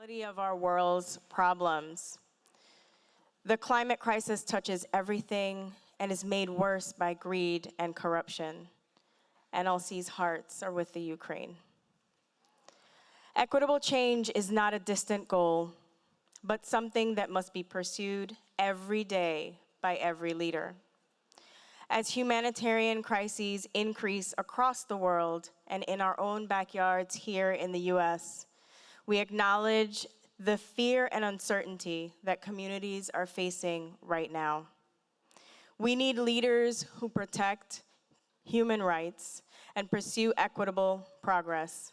reality of our world's problems. The climate crisis touches everything and is made worse by greed and corruption. NLC's hearts are with the Ukraine. Equitable change is not a distant goal, but something that must be pursued every day by every leader. As humanitarian crises increase across the world and in our own backyards here in the US, we acknowledge the fear and uncertainty that communities are facing right now. We need leaders who protect human rights and pursue equitable progress.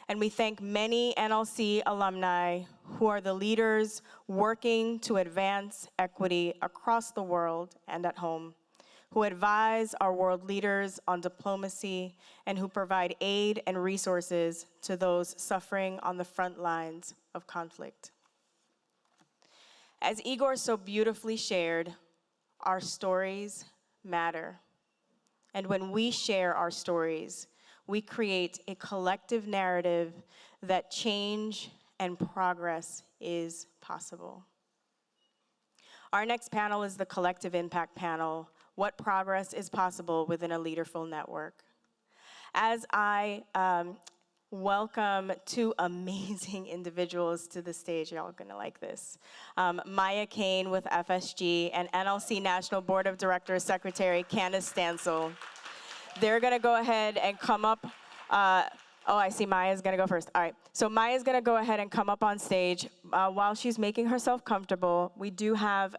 And we thank many NLC alumni who are the leaders working to advance equity across the world and at home, who advise our world leaders on diplomacy, and who provide aid and resources to those suffering on the front lines of conflict. As Igor so beautifully shared, our stories matter. And when we share our stories, we create a collective narrative that change and progress is possible. Our next panel is the Collective Impact Panel, What Progress is Possible Within a Leaderful Network. As I welcome two amazing individuals to the stage, y'all are gonna like this. Miya Cain with FSG and NLC National Board of Directors Secretary Candace Stanciel. They're gonna go ahead and come up. I see Miya's gonna go first. All right, so Miya's gonna go ahead and come up on stage. While she's making herself comfortable, we do have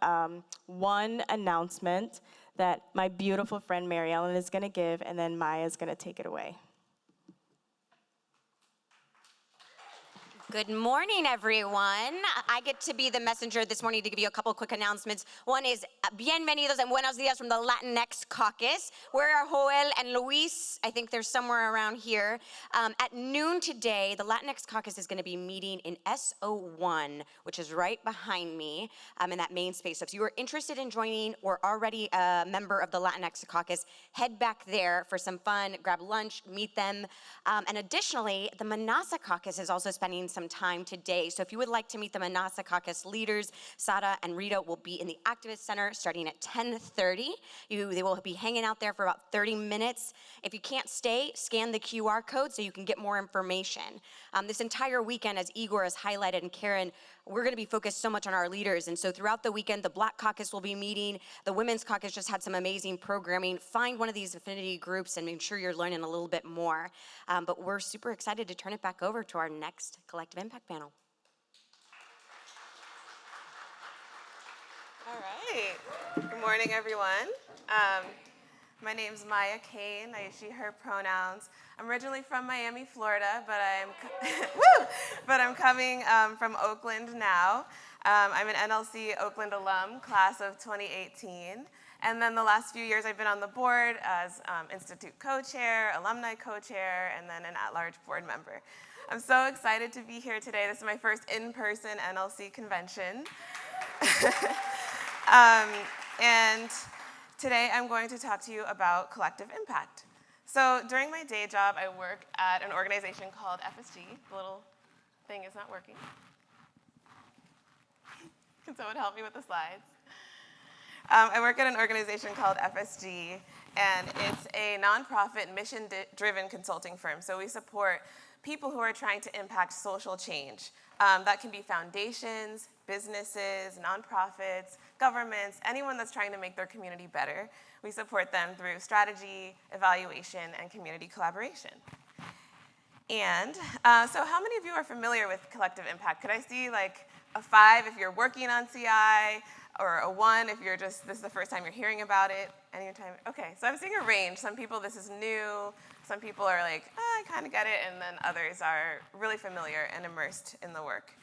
one announcement that my beautiful friend Mary Ellen is gonna give, and then Miya's gonna take it away. Good morning, everyone. I get to be the messenger this morning to give you a couple quick announcements. One is bienvenidos and buenos dias from the Latinx Caucus. Where are Joel and Luis? I think they're somewhere around here. At noon today, the Latinx Caucus is going to be meeting in SO1, which is right behind me in that main space. So if you are interested in joining or already a member of the Latinx Caucus, head back there for some fun, grab lunch, meet them. And additionally, the Manasa Caucus is also spending some time today. So if you would like to meet the Manasa Caucus leaders, Sara and Rita will be in the Activist Center starting at 10:30. They will be hanging out there for about 30 minutes. If you can't stay, scan the QR code so you can get more information. This entire weekend, as Igor has highlighted and Karen, we're going to be focused so much on our leaders. And so throughout the weekend, the Black Caucus will be meeting. The Women's Caucus just had some amazing programming. Find one of these affinity groups and make sure you're learning a little bit more. But we're super excited to turn it back over to our next Collective Impact panel. All right. Good morning, everyone. My name's Miya Cain. I use she, her pronouns. I'm originally from Miami, Florida, but I'm coming from Oakland now. I'm an NLC Oakland alum, class of 2018. And then the last few years I've been on the board as Institute co-chair, alumni co-chair, and then an at-large board member. I'm so excited to be here today. This is my first in-person NLC convention. And today I'm going to talk to you about collective impact. So during my day job, I work at an organization called FSG. The little thing is not working. Can someone help me with the slides? I work at an organization called FSG, and it's a nonprofit mission-driven consulting firm. So we support people who are trying to impact social change. That can be foundations, businesses, nonprofits, governments, anyone that's trying to make their community better. We support them through strategy, evaluation, and community collaboration. And so how many of you are familiar with collective impact? Could I see like a 5 if you're working on CI, or a 1 if you're just, this is the first time you're hearing about it? Anytime? Okay, so I'm seeing a range. Some people, this is new. Some people are like, I kind of get it, and then others are really familiar and immersed in the work.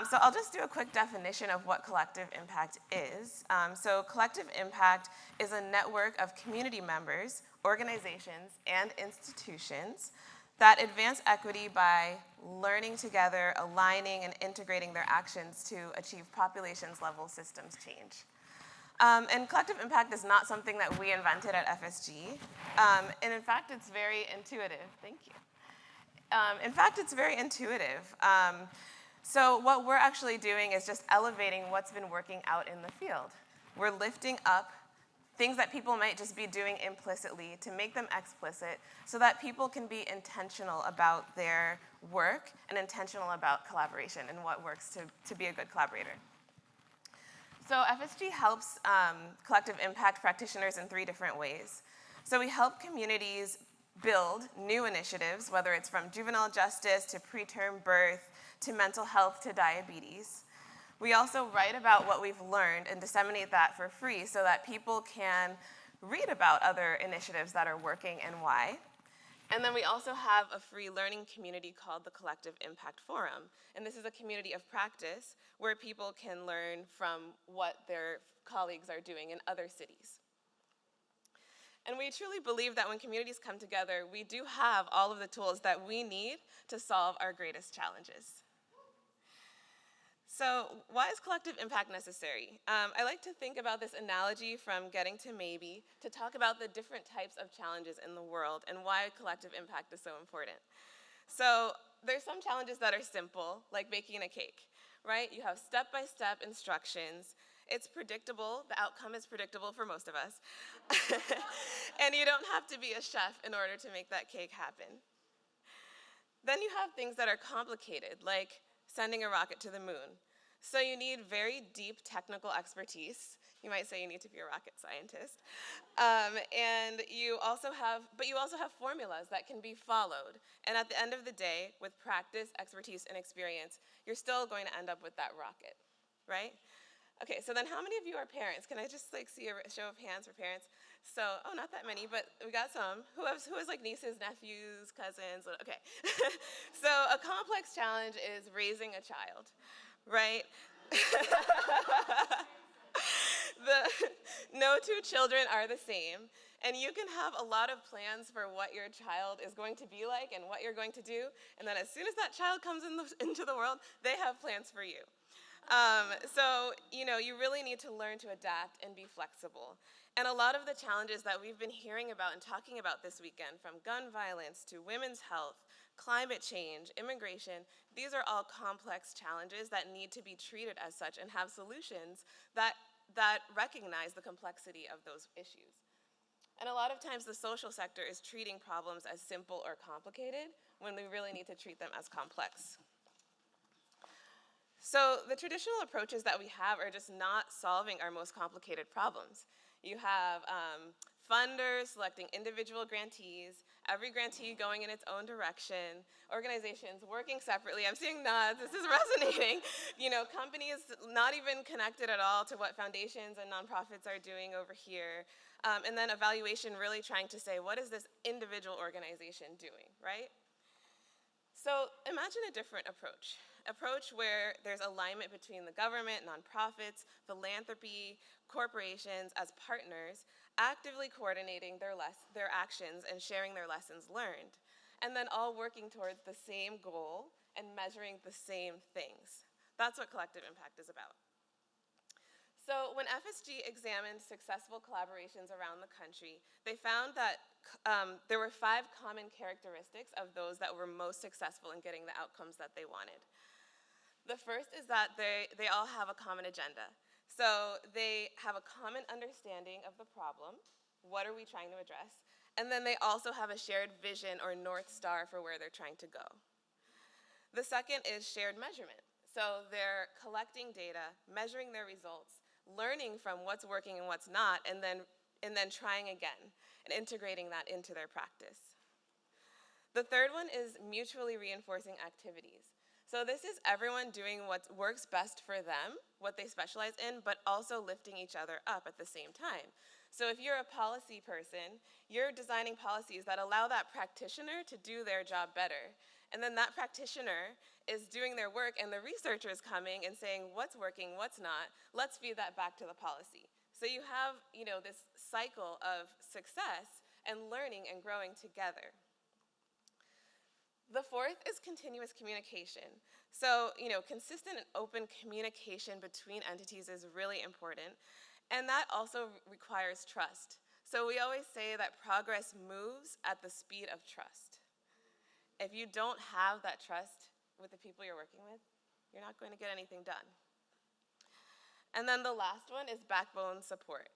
So I'll just do a quick definition of what collective impact is. So collective impact is a network of community members, organizations, and institutions that advance equity by learning together, aligning, and integrating their actions to achieve populations-level systems change. And collective impact is not something that we invented at FSG. And in fact, it's very intuitive. Thank you. In fact, it's very intuitive. So what we're actually doing is just elevating what's been working out in the field. We're lifting up things that people might just be doing implicitly to make them explicit so that people can be intentional about their work and intentional about collaboration and what works to be a good collaborator. So FSG helps collective impact practitioners in 3 different ways. So we help communities build new initiatives, whether it's from juvenile justice to preterm birth to mental health to diabetes. We also write about what we've learned and disseminate that for free so that people can read about other initiatives that are working and why. And then we also have a free learning community called the Collective Impact Forum. And this is a community of practice where people can learn from what their colleagues are doing in other cities. And we truly believe that when communities come together, we do have all of the tools that we need to solve our greatest challenges. So why is collective impact necessary? I like to think about this analogy from Getting to Maybe to talk about the different types of challenges in the world and why collective impact is so important. So there's some challenges that are simple, like baking a cake, right? You have step-by-step instructions. It's predictable. The outcome is predictable for most of us. And you don't have to be a chef in order to make that cake happen. Then you have things that are complicated, like sending a rocket to the moon. So you need very deep technical expertise. You might say you need to be a rocket scientist. And you also have formulas that can be followed. And at the end of the day, with practice, expertise, and experience, you're still going to end up with that rocket, right? Okay, so then how many of you are parents? Can I just see a show of hands for parents? So, not that many, but we got some. Who has nieces, nephews, cousins? Okay. So a complex challenge is raising a child, right? No 2 children are the same, and you can have a lot of plans for what your child is going to be like and what you're going to do, and then as soon as that child comes into the world, they have plans for you. So, you really need to learn to adapt and be flexible. And a lot of the challenges that we've been hearing about and talking about this weekend, from gun violence to women's health, climate change, immigration, these are all complex challenges that need to be treated as such and have solutions that recognize the complexity of those issues. And a lot of times the social sector is treating problems as simple or complicated when we really need to treat them as complex. So the traditional approaches that we have are just not solving our most complicated problems. You have funders selecting individual grantees, every grantee going in its own direction, organizations working separately. I'm seeing nods, this is resonating. Companies not even connected at all to what foundations and nonprofits are doing over here. And then evaluation really trying to say, what is this individual organization doing, right? So imagine a different approach where there's alignment between the government, nonprofits, philanthropy, corporations as partners, actively coordinating their actions and sharing their lessons learned, and then all working towards the same goal and measuring the same things. That's what collective impact is about. So when FSG examined successful collaborations around the country, they found that there were 5 common characteristics of those that were most successful in getting the outcomes that they wanted. The first is that they all have a common agenda. So they have a common understanding of the problem, what are we trying to address, and then they also have a shared vision or North Star for where they're trying to go. The second is shared measurement. So they're collecting data, measuring their results, learning from what's working and what's not, and then trying again and integrating that into their practice. The third one is mutually reinforcing activities. So this is everyone doing what works best for them, what they specialize in, but also lifting each other up at the same time. So if you're a policy person, you're designing policies that allow that practitioner to do their job better. And then that practitioner is doing their work, and the researcher is coming and saying what's working, what's not. Let's feed that back to the policy. So you have, this cycle of success and learning and growing together. The fourth is continuous communication. So, consistent and open communication between entities is really important, and that also requires trust. So we always say that progress moves at the speed of trust. If you don't have that trust with the people you're working with, you're not going to get anything done. And then the last one is backbone support.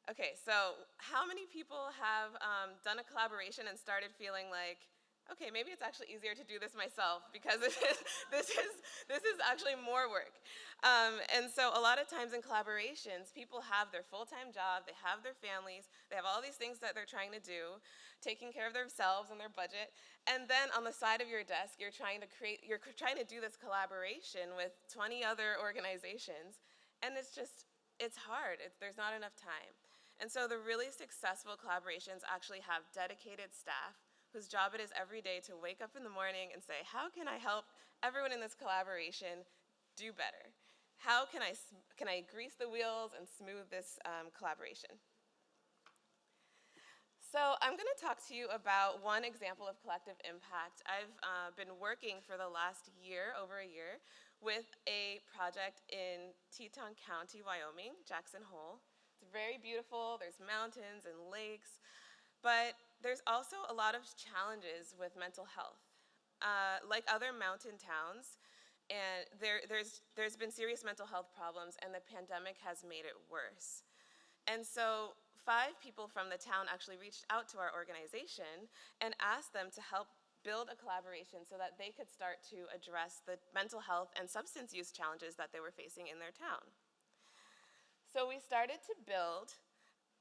Okay, so how many people have done a collaboration and started feeling like, okay, maybe it's actually easier to do this myself because this is actually more work. And so a lot of times in collaborations, people have their full-time job, they have their families, they have all these things that they're trying to do, taking care of themselves and their budget, and then on the side of your desk, you're trying to do this collaboration with 20 other organizations, and it's hard. There's not enough time. And so the really successful collaborations actually have dedicated staff whose job it is every day to wake up in the morning and say, how can I help everyone in this collaboration do better? How can I grease the wheels and smooth this collaboration? So I'm going to talk to you about one example of collective impact. I've been working for the last year, over a year, with a project in Teton County, Wyoming, Jackson Hole. It's very beautiful. There's mountains and lakes. But there's also a lot of challenges with mental health. Like other mountain towns, and there's been serious mental health problems, and the pandemic has made it worse. And so 5 people from the town actually reached out to our organization and asked them to help build a collaboration so that they could start to address the mental health and substance use challenges that they were facing in their town. So we started to build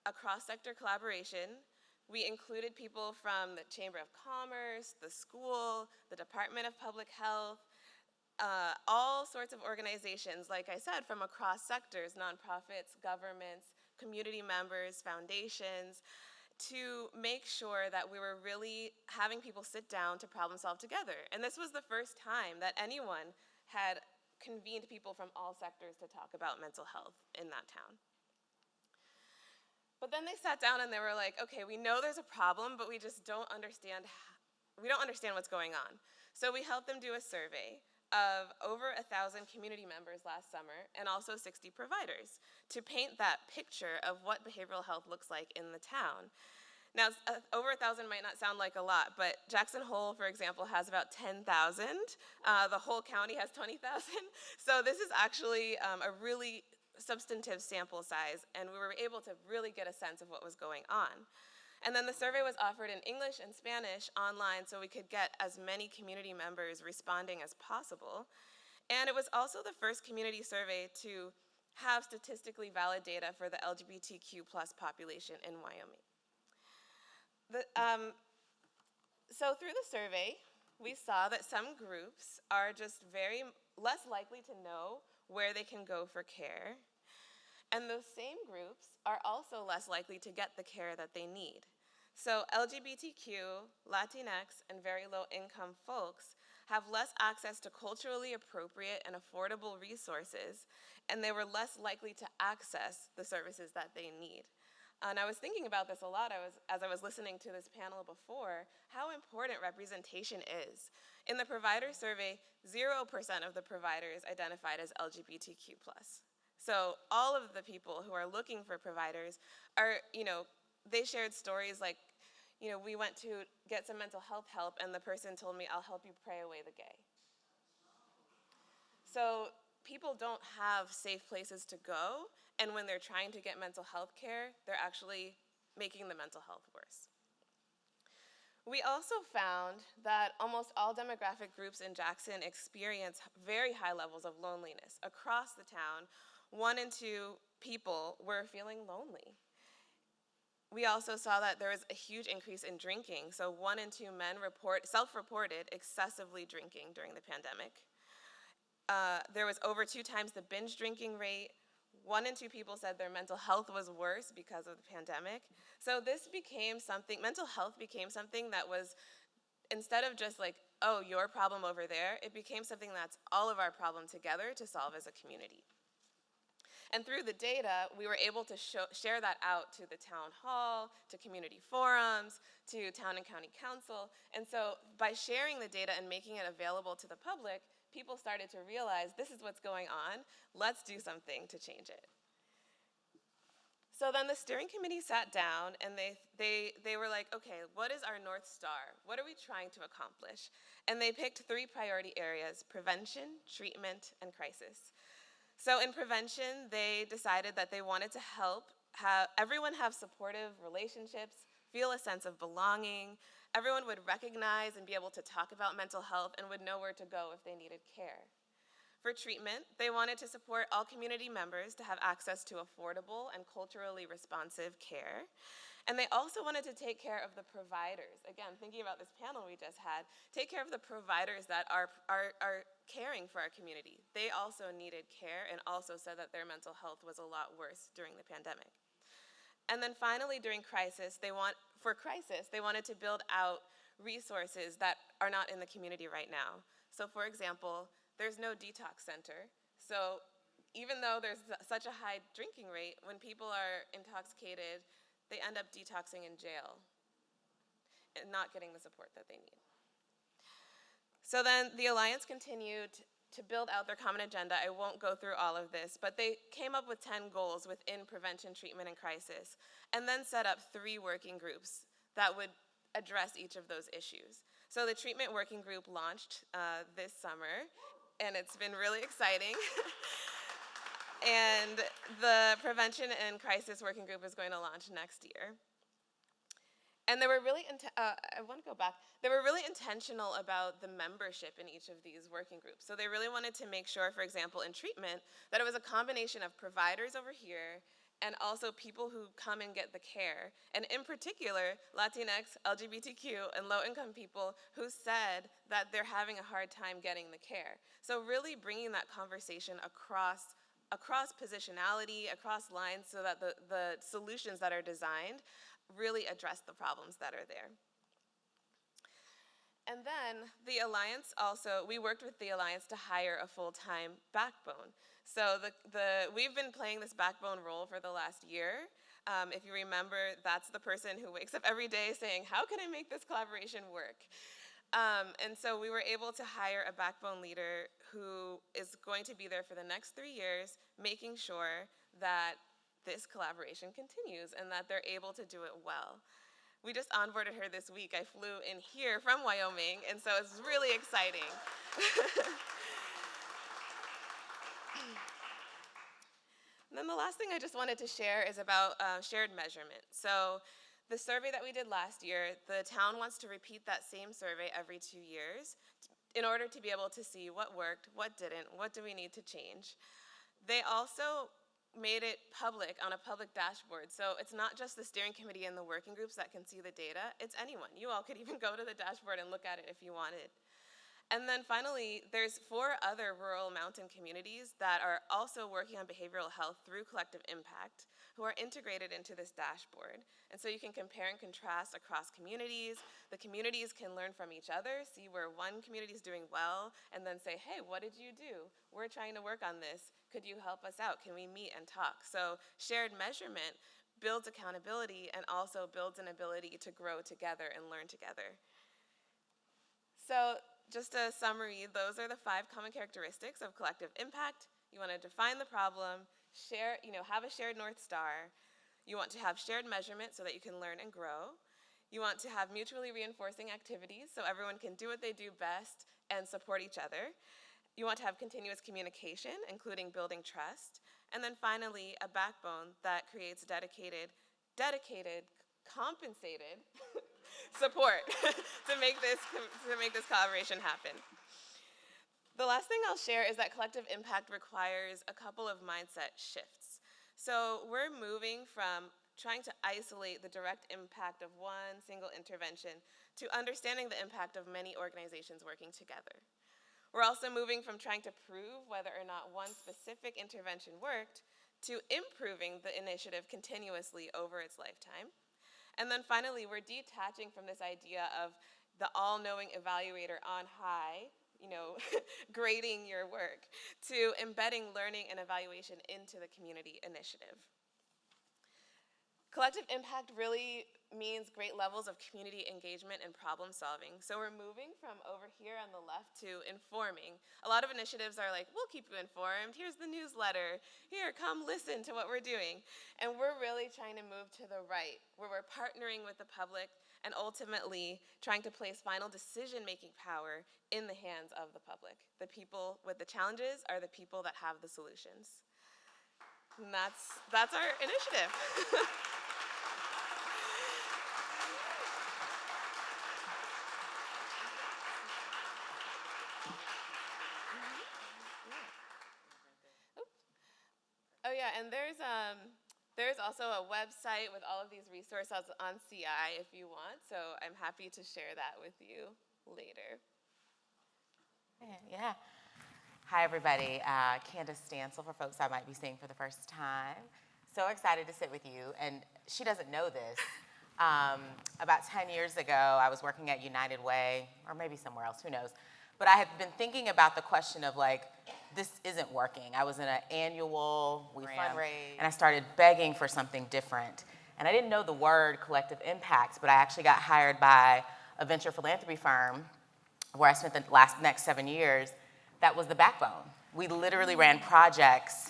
a cross-sector collaboration. We included people from the Chamber of Commerce, the school, the Department of Public Health, all sorts of organizations, like I said, from across sectors, nonprofits, governments, community members, foundations, to make sure that we were really having people sit down to problem solve together. And this was the first time that anyone had convened people from all sectors to talk about mental health in that town. But then they sat down and they were like, okay, we know there's a problem, but we just don't understand what's going on. So we helped them do a survey of over 1,000 community members last summer and also 60 providers to paint that picture of what behavioral health looks like in the town. Now, over 1,000 might not sound like a lot, but Jackson Hole, for example, has about 10,000. The whole county has 20,000. So this is actually a really substantive sample size, and we were able to really get a sense of what was going on. And then the survey was offered in English and Spanish online so we could get as many community members responding as possible. And it was also the first community survey to have statistically valid data for the LGBTQ+ population in Wyoming. So through the survey, we saw that some groups are just very less likely to know where they can go for care. And those same groups are also less likely to get the care that they need. So LGBTQ, Latinx, and very low-income folks have less access to culturally appropriate and affordable resources, and they were less likely to access the services that they need. And I was thinking about this a lot as I was listening to this panel before, how important representation is. In the provider survey, 0% of the providers identified as LGBTQ+. So all of the people who are looking for providers are, they shared stories like, we went to get some mental health help and the person told me, I'll help you pray away the gay. So people don't have safe places to go, and when they're trying to get mental health care, they're actually making the mental health worse. We also found that almost all demographic groups in Jackson experience very high levels of loneliness. Across the town, 1 in 2 people were feeling lonely. We also saw that there was a huge increase in drinking. So 1 in 2 men self-reported excessively drinking during the pandemic. There was over 2 times the binge drinking rate. 1 in 2 people said their mental health was worse because of the pandemic. So mental health became something that was, instead of just like, oh, your problem over there, it became something that's all of our problem together to solve as a community. And through the data, we were able to share that out to the town hall, to community forums, to town and county council. And so by sharing the data and making it available to the public, people started to realize this is what's going on. Let's do something to change it. So then the steering committee sat down and they were like, okay, what is our North Star? What are we trying to accomplish? And they picked 3 priority areas: prevention, treatment, and crisis. So in prevention, they decided that they wanted to help everyone have supportive relationships, feel a sense of belonging. Everyone would recognize and be able to talk about mental health and would know where to go if they needed care. For treatment, they wanted to support all community members to have access to affordable and culturally responsive care. And they also wanted to take care of the providers. Again, thinking about this panel we just had, take care of the providers that are caring for our community. They also needed care and also said that their mental health was a lot worse during the pandemic. And then finally, during crisis, they wanted to build out resources that are not in the community right now. So for example, there's no detox center. So even though there's such a high drinking rate, when people are intoxicated, they end up detoxing in jail and not getting the support that they need. So then the Alliance continued to build out their common agenda. I won't go through all of this, but they came up with 10 goals within prevention, treatment, and crisis, and then set up 3 working groups that would address each of those issues. So the treatment working group launched this summer, and it's been really exciting. And the prevention and crisis working group is going to launch next year. And they were really, I want to go back. They were really intentional about the membership in each of these working groups. So they really wanted to make sure, for example, in treatment, that it was a combination of providers over here and also people who come and get the care. And in particular, Latinx, LGBTQ, and low-income people who said that they're having a hard time getting the care. So really bringing that conversation across positionality, across lines, so that the solutions that are designed really address the problems that are there. And then the Alliance we worked with the Alliance to hire a full-time backbone. So we've been playing this backbone role for the last year. If you remember, that's the person who wakes up every day saying, how can I make this collaboration work? And so we were able to hire a backbone leader who is going to be there for the next 3 years, making sure that this collaboration continues and that they're able to do it well. We just onboarded her this week. I flew in here from Wyoming, and so it's really exciting. And then the last thing I just wanted to share is about shared measurement. So the survey that we did last year, the town wants to repeat that same survey every 2 years in order to be able to see what worked, what didn't, what do we need to change. They also made it public on a public dashboard. So it's not just the steering committee and the working groups that can see the data, it's anyone. You all could even go to the dashboard and look at it if you wanted. And then finally, there's 4 other rural mountain communities that are also working on behavioral health through collective impact, who are integrated into this dashboard. And so you can compare and contrast across communities. The communities can learn from each other, see where one community is doing well, and then say, hey, what did you do? We're trying to work on this. Could you help us out? Can we meet and talk? So shared measurement builds accountability and also builds an ability to grow together and learn together. So just a summary, those are the 5 common characteristics of collective impact. You want to define the problem, have a shared North Star. You want to have shared measurement so that you can learn and grow. You want to have mutually reinforcing activities so everyone can do what they do best and support each other. You want to have continuous communication, including building trust. And then finally, a backbone that creates dedicated, compensated support to make this collaboration happen. The last thing I'll share is that collective impact requires a couple of mindset shifts. So we're moving from trying to isolate the direct impact of one single intervention to understanding the impact of many organizations working together. We're also moving from trying to prove whether or not one specific intervention worked to improving the initiative continuously over its lifetime. And then finally, we're detaching from this idea of the all-knowing evaluator on high, grading your work, to embedding learning and evaluation into the community initiative. Collective impact really means great levels of community engagement and problem solving. So we're moving from over here on the left to informing. A lot of initiatives are like, we'll keep you informed. Here's the newsletter. Here, come listen to what we're doing. And we're really trying to move to the right, where we're partnering with the public and ultimately trying to place final decision-making power in the hands of the public. The people with the challenges are the people that have the solutions. And that's our initiative. Oh yeah, and there's also a website with all of these resources on CI if you want, so I'm happy to share that with you later. Yeah. Hi, everybody. Candace Stanciel, for folks I might be seeing for the first time. So excited to sit with you, and she doesn't know this. About 10 years ago, I was working at United Way, or maybe somewhere else, who knows. But I had been thinking about the question of like, this isn't working. I was in an annual fundraise, and I started begging for something different. And I didn't know the word collective impact, but I actually got hired by a venture philanthropy firm where I spent the next 7 years. That was the backbone. We literally ran projects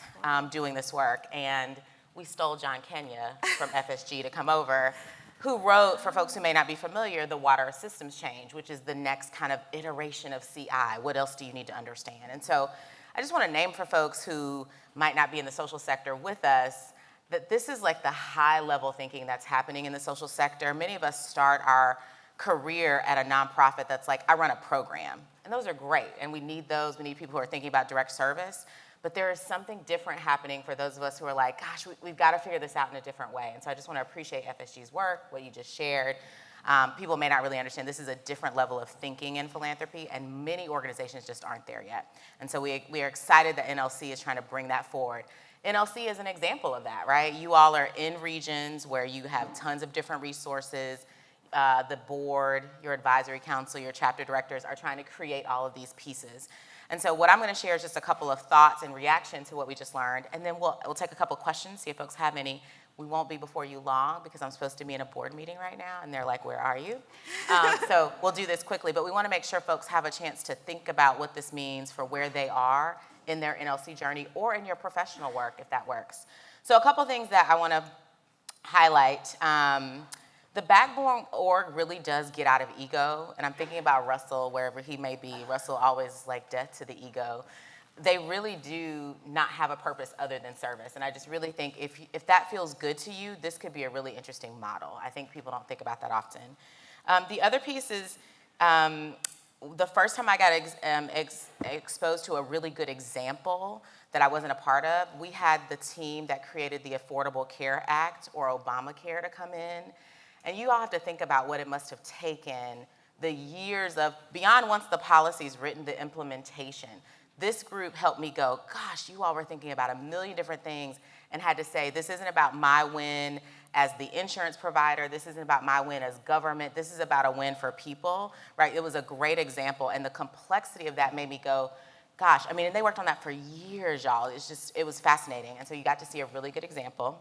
doing this work, and we stole John Kenya from FSG to come over, who wrote, for folks who may not be familiar, the Water Systems Change, which is the next kind of iteration of CI. What else do you need to understand? And so I just want to name for folks who might not be in the social sector with us that this is like the high-level thinking that's happening in the social sector. Many of us start our career at a nonprofit that's like, I run a program. And those are great, and we need those. We need people who are thinking about direct service. But there is something different happening for those of us who are like, gosh, we've got to figure this out in a different way. And so I just want to appreciate FSG's work, what you just shared. People may not really understand this is a different level of thinking in philanthropy, and many organizations just aren't there yet. And so we are excited that NLC is trying to bring that forward. NLC is an example of that, right? You all are in regions where you have tons of different resources. The board, your advisory council, your chapter directors are trying to create all of these pieces. And so what I'm going to share is just a couple of thoughts in reaction to what we just learned, and then we'll take a couple questions, see if folks have any. We won't be before you long because I'm supposed to be in a board meeting right now, and they're like, where are you? So we'll do this quickly, but we want to make sure folks have a chance to think about what this means for where they are in their NLC journey or in your professional work, if that works. So a couple things that I want to highlight. The backbone org really does get out of ego, and I'm thinking about Russell, wherever he may be. Russell always like death to the ego. They really do not have a purpose other than service, and I just really think if that feels good to you, this could be a really interesting model. I think people don't think about that often. The other piece is the first time I got exposed to a really good example that I wasn't a part of, we had the team that created the Affordable Care Act, or Obamacare, to come in. And you all have to think about what it must have taken, the years of, beyond once the policy's written, the implementation. This group helped me go, gosh, you all were thinking about a million different things and had to say, this isn't about my win as the insurance provider, this isn't about my win as government, this is about a win for people, right? It was a great example, and the complexity of that made me go, gosh, I mean, and they worked on that for years, y'all. It was fascinating, and so you got to see a really good example.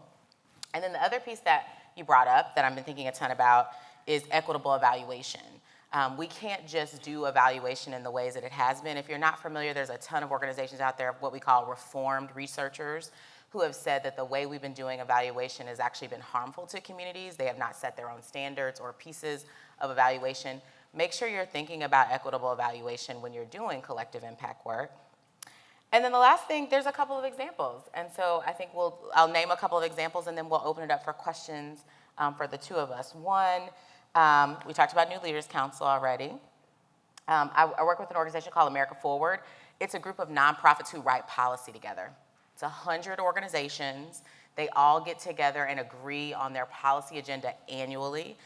And then the other piece that you brought up that I've been thinking a ton about is equitable evaluation. We can't just do evaluation in the ways that it has been. If you're not familiar, there's a ton of organizations out there, what we call reformed researchers, who have said that the way we've been doing evaluation has actually been harmful to communities. They have not set their own standards or pieces of evaluation. Make sure you're thinking about equitable evaluation when you're doing collective impact work. And then the last thing, there's a couple of examples. And so I think I'll name a couple of examples, and then we'll open it up for questions for the two of us. One, we talked about New Leaders Council already. I work with an organization called America Forward. It's a group of nonprofits who write policy together. It's 100 organizations. They all get together and agree on their policy agenda annually.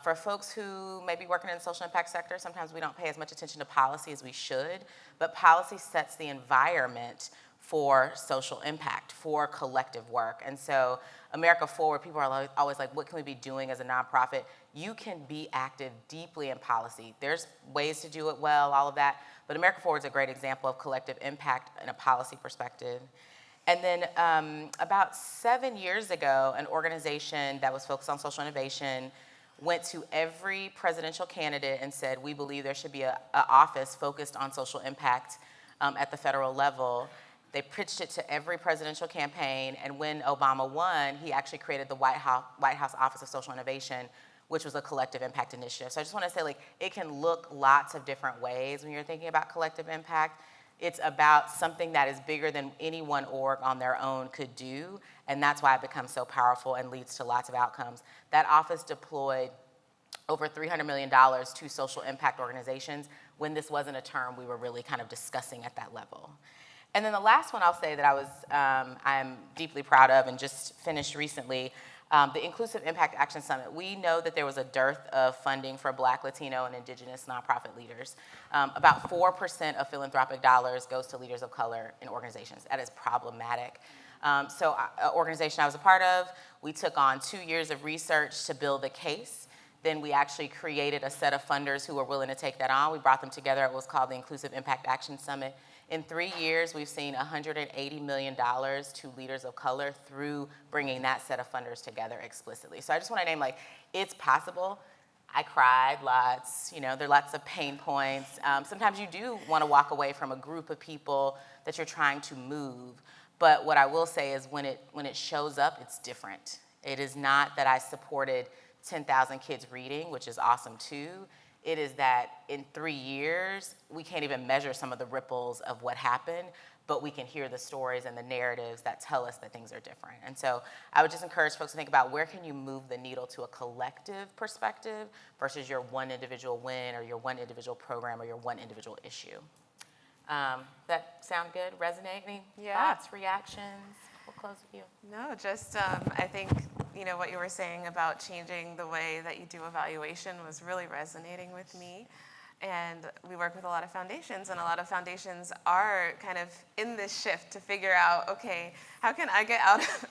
For folks who may be working in the social impact sector, sometimes we don't pay as much attention to policy as we should, but policy sets the environment for social impact, for collective work. And so America Forward, people are always like, what can we be doing as a nonprofit? You can be active deeply in policy. There's ways to do it well, all of that, but America Forward is a great example of collective impact in a policy perspective. And then about 7 years ago, an organization that was focused on social innovation went to every presidential candidate and said, we believe there should be an office focused on social impact at the federal level. They pitched it to every presidential campaign, and when Obama won, he actually created the White House Office of Social Innovation, which was a collective impact initiative. So I just want to say, like, it can look lots of different ways when you're thinking about collective impact. It's about something that is bigger than any one org on their own could do, and that's why it becomes so powerful and leads to lots of outcomes. That office deployed over $300 million to social impact organizations when this wasn't a term we were really kind of discussing at that level. And then the last one I'll say that I'm deeply proud of and just finished recently, the Inclusive Impact Action Summit. We know that there was a dearth of funding for Black, Latino, and Indigenous nonprofit leaders. About 4% of philanthropic dollars goes to leaders of color in organizations. That is problematic. So an organization I was a part of, we took on 2 years of research to build the case. Then we actually created a set of funders who were willing to take that on. We brought them together. It was called the Inclusive Impact Action Summit. In 3 years, we've seen $180 million to leaders of color through bringing that set of funders together explicitly. So I just want to name, like, it's possible. I cried lots, you know, there are lots of pain points. Sometimes you do want to walk away from a group of people that you're trying to move. But what I will say is when it shows up, it's different. It is not that I supported 10,000 kids reading, which is awesome too. It is that in 3 years, we can't even measure some of the ripples of what happened, but we can hear the stories and the narratives that tell us that things are different. And so I would just encourage folks to think about where can you move the needle to a collective perspective versus your one individual win or your one individual program or your one individual issue. That sound good? Resonate? Any thoughts, reactions? We'll close with you. No, just I think, you know, what you were saying about changing the way that you do evaluation was really resonating with me. And we work with a lot of foundations, and a lot of foundations are kind of in this shift to figure out, okay, how can I get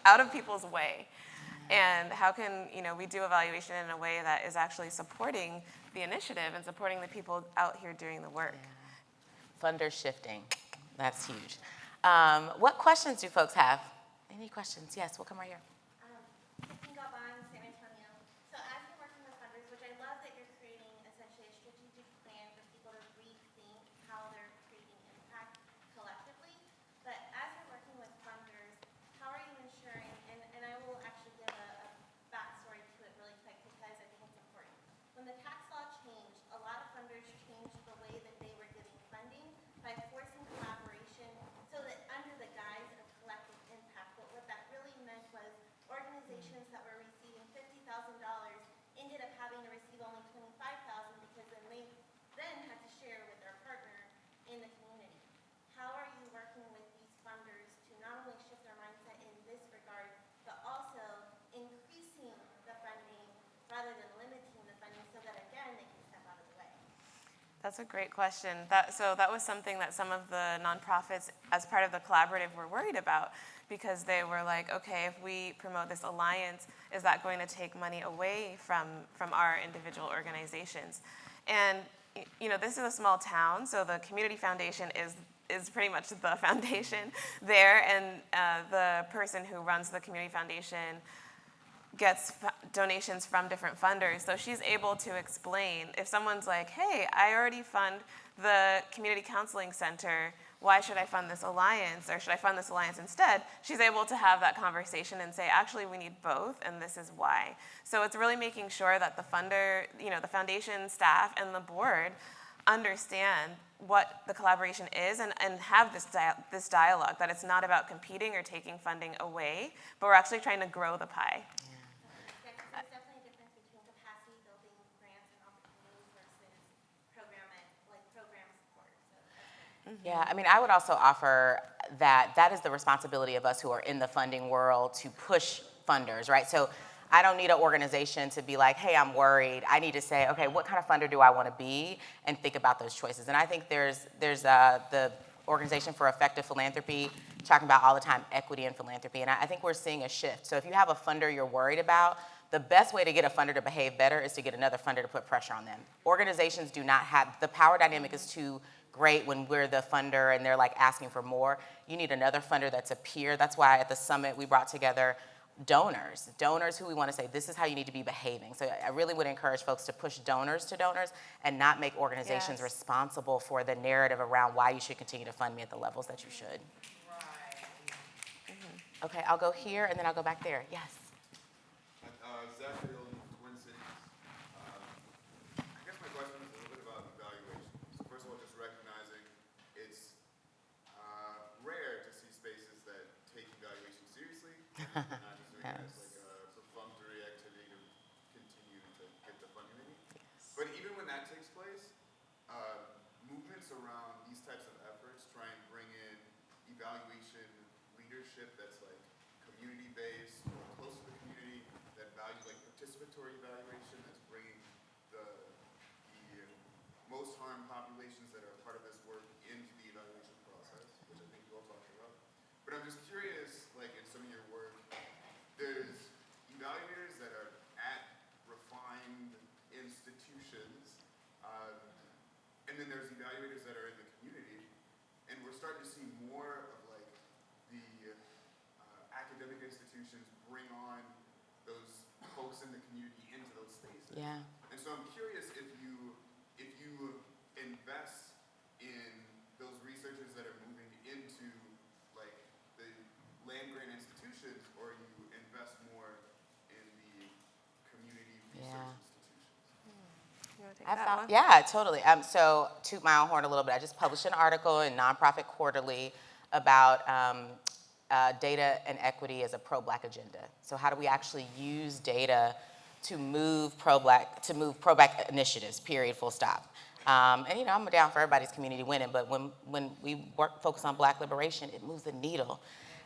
out of people's way? And how can, you know, we do evaluation in a way that is actually supporting the initiative and supporting the people out here doing the work. Funder shifting, that's huge. What questions do folks have? Any questions? Yes, we'll come right here. San Antonio. So as you're working with funders, which I love that you're creating essentially a strategic plan for people to rethink how they're creating impact collectively. But as you're working with funders, how are you ensuring, and I will actually give a backstory to it really quick because I think it's important. When the tax law changed, a lot of funders changed the way that they were giving funding by forcing collaboration so that under the guise of collective impact. But what that really meant was organizations that were receiving $50,000 ended up having to receive only $25,000 because then they had to share with their partner in the community. How are you working with these funders to not only shift their mindset in this regard, but also increasing the funding rather than limiting the funding so that again they can step out of the way? That's a great question. So that was something that some of the nonprofits, as part of the collaborative, were worried about, because they were like, okay, if we promote this alliance, is that going to take money away from our individual organizations? And you know, this is a small town, so the community foundation is pretty much the foundation there, and the person who runs the community foundation gets donations from different funders. So she's able to explain, if someone's like, hey, I already fund the community counseling center, why should I fund this alliance, or should I fund this alliance instead? She's able to have that conversation and say, actually, we need both, and this is why. So it's really making sure that the funder, you know, the foundation staff and the board understand what the collaboration is and have this dialogue, that it's not about competing or taking funding away, but we're actually trying to grow the pie. There's definitely a difference between capacity building grants and opportunities versus program support. So that's good. Yeah, I mean, I would also offer that is the responsibility of us who are in the funding world to push funders, right? So I don't need an organization to be like, hey, I'm worried. I need to say, okay, what kind of funder do I want to be, and think about those choices. And I think there's the Organization for Effective Philanthropy talking about all the time equity in philanthropy, and I think we're seeing a shift. So if you have a funder you're worried about, the best way to get a funder to behave better is to get another funder to put pressure on them. Organizations do not have, the power dynamic is too great when we're the funder and they're like asking for more. You need another funder that's a peer. That's why at the summit we brought together donors who we want to say, this is how you need to be behaving. So I really would encourage folks to push donors to donors and not make organizations responsible for the narrative around why you should continue to fund me at the levels that you should. Right. Okay, I'll go here and then I'll go back there. Yes. Zachary, Twin Cities. I guess my question is a little bit about evaluation. So first of all, just recognizing it's rare to see spaces that take evaluation seriously, and not just doing it as like a perfunctory activity to continue to get the funding they need. But even when that takes place, movements around these types of efforts try and bring in evaluation leadership that's like community-based or close to the community, that values like participatory evaluation, that's bringing the most harmed populations that are part of this work into the evaluation process, which I think you all talked about. But I'm just curious, like in some of your work, there's evaluators that are at refined institutions, and then there's evaluators that are in the community, and we're starting to see more of like the academic institutions bring on those folks in the community into those spaces. Yeah. And so I'm curious if you invest in those researchers that are moving into like the land grant institutions, or you invest more in the community research institutions. You want to take that one? Yeah, totally. So toot my own horn a little bit. I just published an article in Nonprofit Quarterly about data and equity as a pro-Black agenda. So how do we actually use data to move pro-Black initiatives, period, full stop. And you know, I'm down for everybody's community winning, but when we focus on Black liberation, it moves the needle.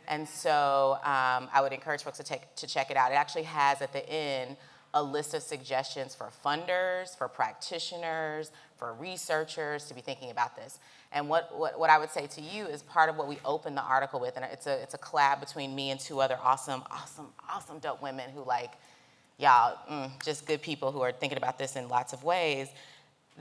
And so I would encourage folks to check it out. It actually has at the end a list of suggestions for funders, for practitioners, for researchers to be thinking about this. And what I would say to you is part of what we opened the article with, and it's a collab between me and two other awesome dope women who like, y'all, just good people who are thinking about this in lots of ways.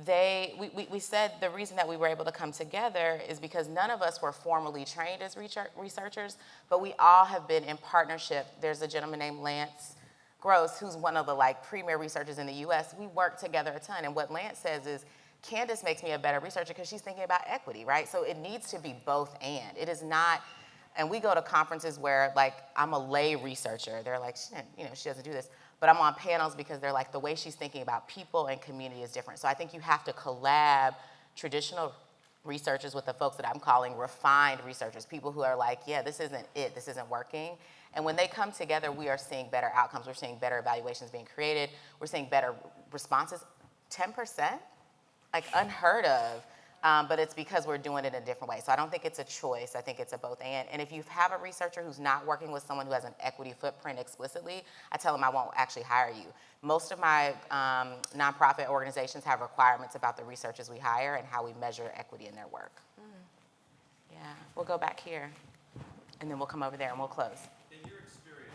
We said the reason that we were able to come together is because none of us were formally trained as researchers, but we all have been in partnership. There's a gentleman named Lance Gross, who's one of the like premier researchers in the US. We work together a ton, and what Lance says is, Candace makes me a better researcher because she's thinking about equity, right? So it needs to be both and. It is not, and we go to conferences where like I'm a lay researcher. They're like, she doesn't do this. But I'm on panels because they're like, the way she's thinking about people and community is different. So I think you have to collab traditional researchers with the folks that I'm calling refined researchers, people who are like, yeah, this isn't it, this isn't working. And when they come together, we are seeing better outcomes. We're seeing better evaluations being created. We're seeing better responses. 10%? Like unheard of. But it's because we're doing it in a different way. So I don't think it's a choice. I think it's a both and. And if you have a researcher who's not working with someone who has an equity footprint explicitly, I tell them I won't actually hire you. Most of my nonprofit organizations have requirements about the researchers we hire and how we measure equity in their work. Yeah, we'll go back here, and then we'll come over there and we'll close. In your experience,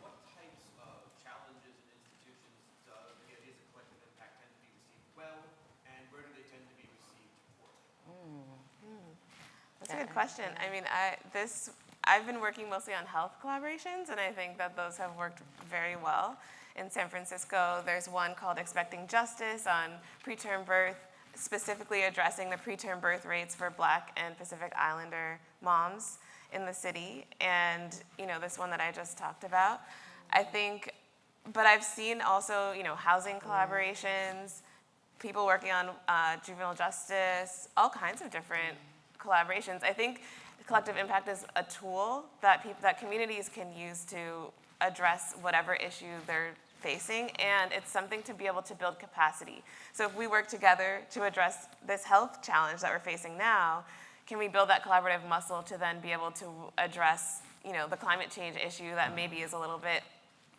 what types of challenges and institutions does the ideas of collective impact tend to be received well, and where do they tend to be received poorly? That's a good question. I mean, I've been working mostly on health collaborations, and I think that those have worked very well. In San Francisco, there's one called Expecting Justice on preterm birth, specifically addressing the preterm birth rates for Black and Pacific Islander moms in the city, and this one that I just talked about. I think, but I've seen also housing collaborations, people working on juvenile justice, all kinds of different collaborations. I think collective impact is a tool that communities can use to address whatever issue they're facing, and it's something to be able to build capacity. So if we work together to address this health challenge that we're facing now, can we build that collaborative muscle to then be able to address the climate change issue that maybe is a little bit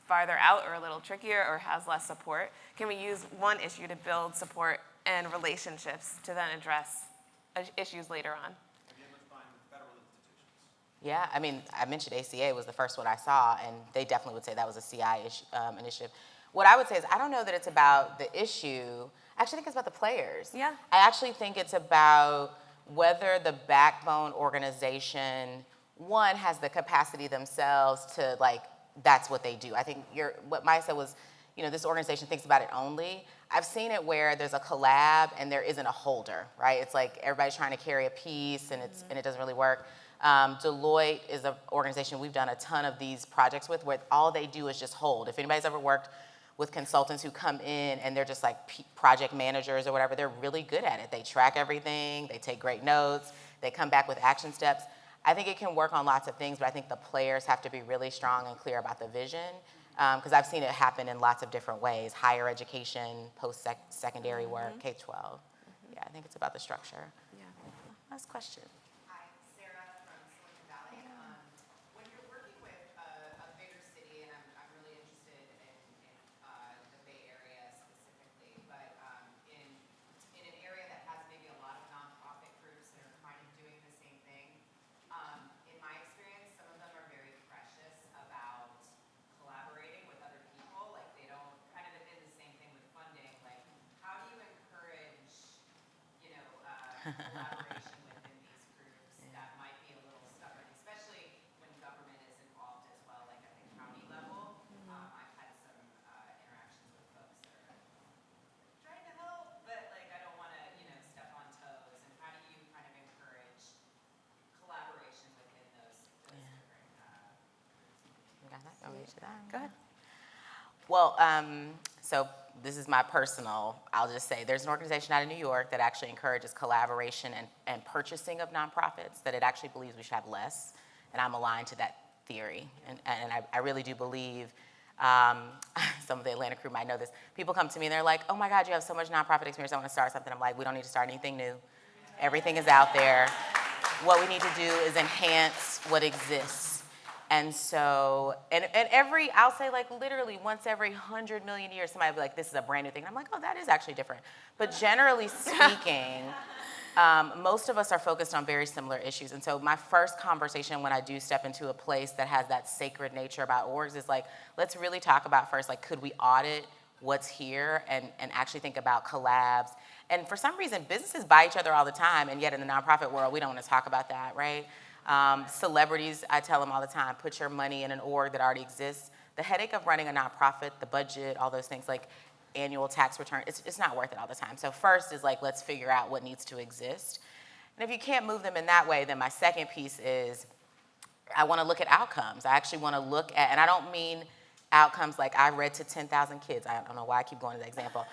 farther out or a little trickier or has less support? Can we use one issue to build support and relationships to then address issues later on? Have you ever found federal institutions? Yeah, I mean, I mentioned ACA was the first one I saw, and they definitely would say that was a CI initiative. what I would say is I don't know that it's about the issue. I actually think it's about the players. Yeah. I actually think it's about whether the backbone organization, one, has the capacity themselves to, like, that's what they do. I think what Maya said was, this organization thinks about it only. I've seen it where there's a collab and there isn't a holder, right? It's like everybody's trying to carry a piece and it doesn't really work. Deloitte is an organization we've done a ton of these projects with where all they do is just hold. If anybody's ever worked with consultants who come in and they're just like project managers or whatever, they're really good at it. They track everything, they take great notes, they come back with action steps. I think it can work on lots of things, but I think the players have to be really strong and clear about the vision, because I've seen it happen in lots of different ways: higher education, post-secondary work, K-12. Yeah, I think it's about the structure. Yeah. Last question. Hi, Sarah from Silicon Valley. When you're working with a bigger city, and I'm really interested in the Bay Area specifically, but in an area that has maybe a lot of nonprofit groups that are kind of doing the same thing, in my experience, some of them are very precious about collaborating with other people. Like, they don't, kind of did the same thing with funding. Like, how do you encourage, collaboration within these groups that might be a little stubborn, especially when government is involved as well, like at the county level? I've had some interactions with folks that are trying to help, but like I don't want to, step on toes. And how do you kind of encourage collaboration within those different You got that? I'll reach it out. Go ahead. Well, so this is my personal, I'll just say, there's an organization out of New York that actually encourages collaboration and purchasing of nonprofits, that it actually believes we should have less, and I'm aligned to that theory. And I really do believe, some of the Atlanta crew might know this, people come to me and they're like, oh my God, you have so much nonprofit experience, I want to start something. I'm like, we don't need to start anything new. Everything is out there. What we need to do is enhance what exists. And so, and I'll say like literally once every 100 million years, somebody will be like, this is a brand new thing. And I'm like, oh, that is actually different. But generally speaking, most of us are focused on very similar issues. And so my first conversation when I do step into a place that has that sacred nature about orgs is like, let's really talk about first, like, could we audit what's here and actually think about collabs? And for some reason, businesses buy each other all the time, and yet in the nonprofit world, we don't want to talk about that, right? Celebrities, I tell them all the time, put your money in an org that already exists. The headache of running a nonprofit, the budget, all those things, like annual tax return, it's not worth it all the time. So first is like, let's figure out what needs to exist. And if you can't move them in that way, then my second piece is I want to look at outcomes. I actually want to look at, and I don't mean outcomes like I read to 10,000 kids. I don't know why I keep going to that example.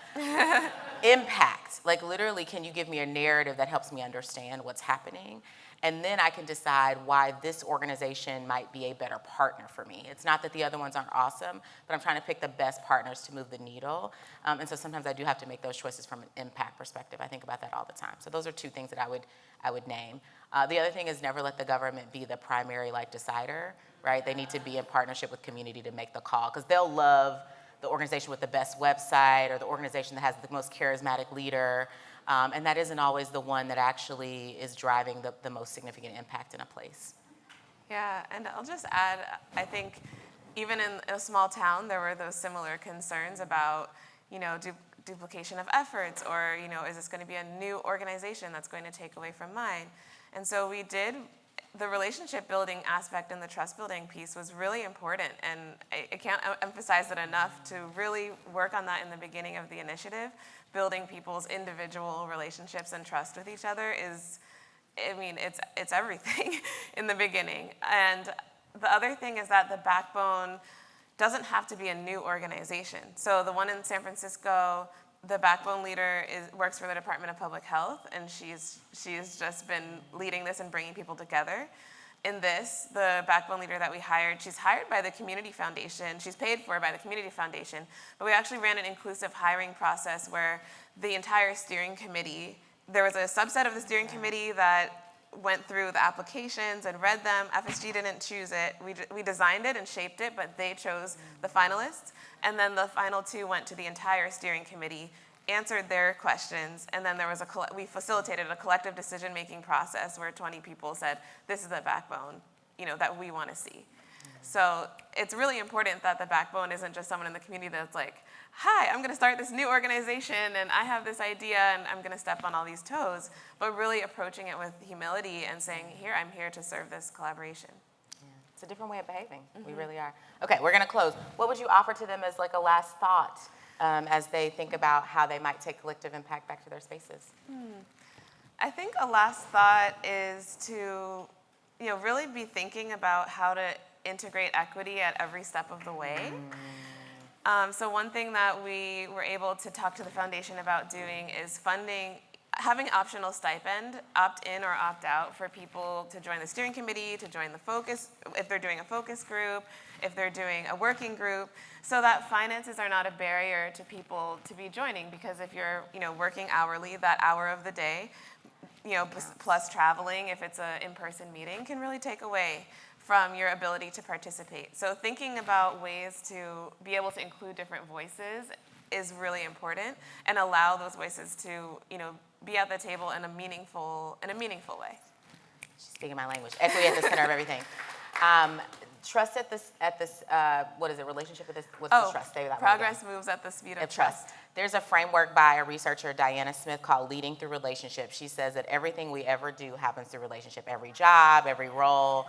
Impact, like literally, can you give me a narrative that helps me understand what's happening? And then I can decide why this organization might be a better partner for me. It's not that the other ones aren't awesome, but I'm trying to pick the best partners to move the needle. And so sometimes I do have to make those choices from an impact perspective. I think about that all the time. So those are two things that I would name. The other thing is never let the government be the primary decider, right? They need to be in partnership with community to make the call, because they'll love the organization with the best website or the organization that has the most charismatic leader. And that isn't always the one that actually is driving the most significant impact in a place. Yeah, and I'll just add, I think even in a small town, there were those similar concerns about, duplication of efforts, or, is this going to be a new organization that's going to take away from mine? And so the relationship building aspect and the trust building piece was really important, and I can't emphasize it enough to really work on that in the beginning of the initiative. Building people's individual relationships and trust with each other is, it's everything in the beginning. And the other thing is that the backbone doesn't have to be a new organization. So the one in San Francisco, the backbone leader works for the Department of Public Health, and she's just been leading this and bringing people together. In this, the backbone leader that we hired, she's hired by the Community Foundation. She's paid for by the Community Foundation. But we actually ran an inclusive hiring process where the entire steering committee, there was a subset of the steering committee that went through the applications and read them. FSG didn't choose it. We designed it and shaped it, but they chose the finalists. And then the final two went to the entire steering committee, answered their questions, and then we facilitated a collective decision-making process where 20 people said, this is the backbone, that we want to see. So it's really important that the backbone isn't just someone in the community that's like, hi, I'm going to start this new organization and I have this idea and I'm going to step on all these toes, but really approaching it with humility and saying, here, I'm here to serve this collaboration. Yeah. It's a different way of behaving. We really are. Okay, we're going to close. What would you offer to them as like a last thought as they think about how they might take collective impact back to their spaces? I think a last thought is to, really be thinking about how to integrate equity at every step of the way. So one thing that we were able to talk to the foundation about doing is having optional stipend, opt in or opt out for people to join the steering committee, to join the focus, if they're doing a focus group, if they're doing a working group, so that finances are not a barrier to people to be joining. Because if you're, working hourly, that hour of the day, plus traveling, if it's an in-person meeting, can really take away from your ability to participate. So thinking about ways to be able to include different voices is really important, and allow those voices to, be at the table in a meaningful way. She's speaking my language. Equity at the center of everything. Trust at this what is it, relationship with this, what's the trust? Say that word Progress again. moves at the speed of Trust. There's a framework by a researcher, Diana Smith, called Leading Through Relationships. She says that everything we ever do happens through relationship, every job, every role.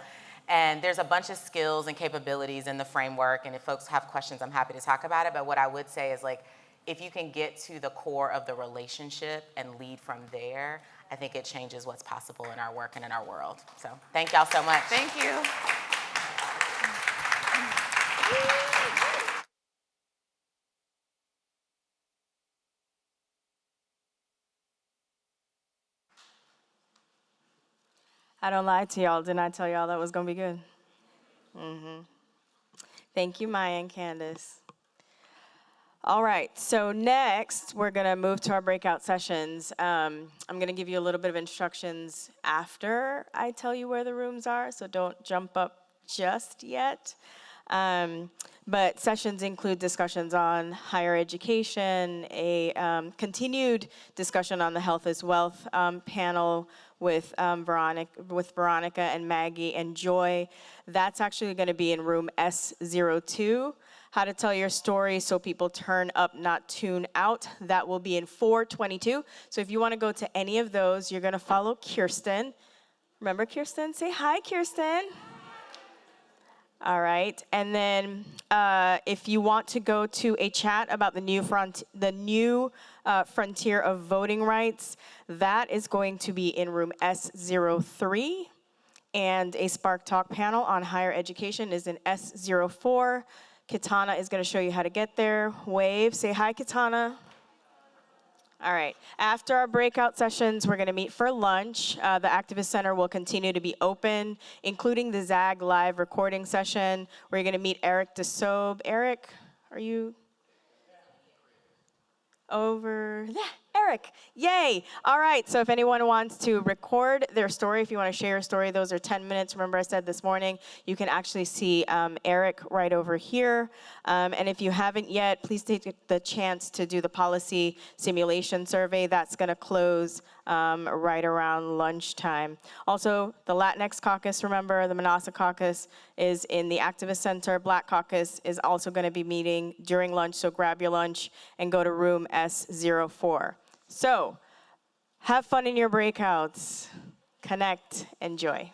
And there's a bunch of skills and capabilities in the framework, and if folks have questions, I'm happy to talk about it. But what I would say is, like, if you can get to the core of the relationship and lead from there, I think it changes what's possible in our work and in our world. So thank y'all so much. Thank you. I don't lie to y'all. Didn't I tell y'all that was going to be good? Thank you, Miya and Candace. All right, so next we're going to move to our breakout sessions. I'm going to give you a little bit of instructions after I tell you where the rooms are, so don't jump up just yet. But sessions include discussions on higher education, a continued discussion on the Health is Wealth panel with Veronica and Maggie and Joy. That's actually going to be in room S02. How to tell your story so people turn up, not tune out. That will be in 422. So if you want to go to any of those, you're going to follow Kirsten. Remember Kirsten? Say hi, Kirsten. All right, and then if you want to go to a chat about the new frontier of voting rights, that is going to be in room S03, and a Spark Talk panel on higher education is in S04. Katana is going to show you how to get there. Wave, say hi, Katana. All right, after our breakout sessions, we're going to meet for lunch. The Activist Center will continue to be open, including the ZAG live recording session, where you're going to meet Eric DeSobe. Eric, are you over there? Eric, yay. All right, so if anyone wants to record their story, if you want to share your story, those are 10 minutes. Remember I said this morning, you can actually see Eric right over here. And if you haven't yet, please take the chance to do the policy simulation survey. That's going to close right around lunchtime. Also, the Latinx caucus, remember, the Manasa caucus is in the Activist Center. Black caucus is also going to be meeting during lunch, so grab your lunch and go to room S04. So, have fun in your breakouts. Connect, enjoy.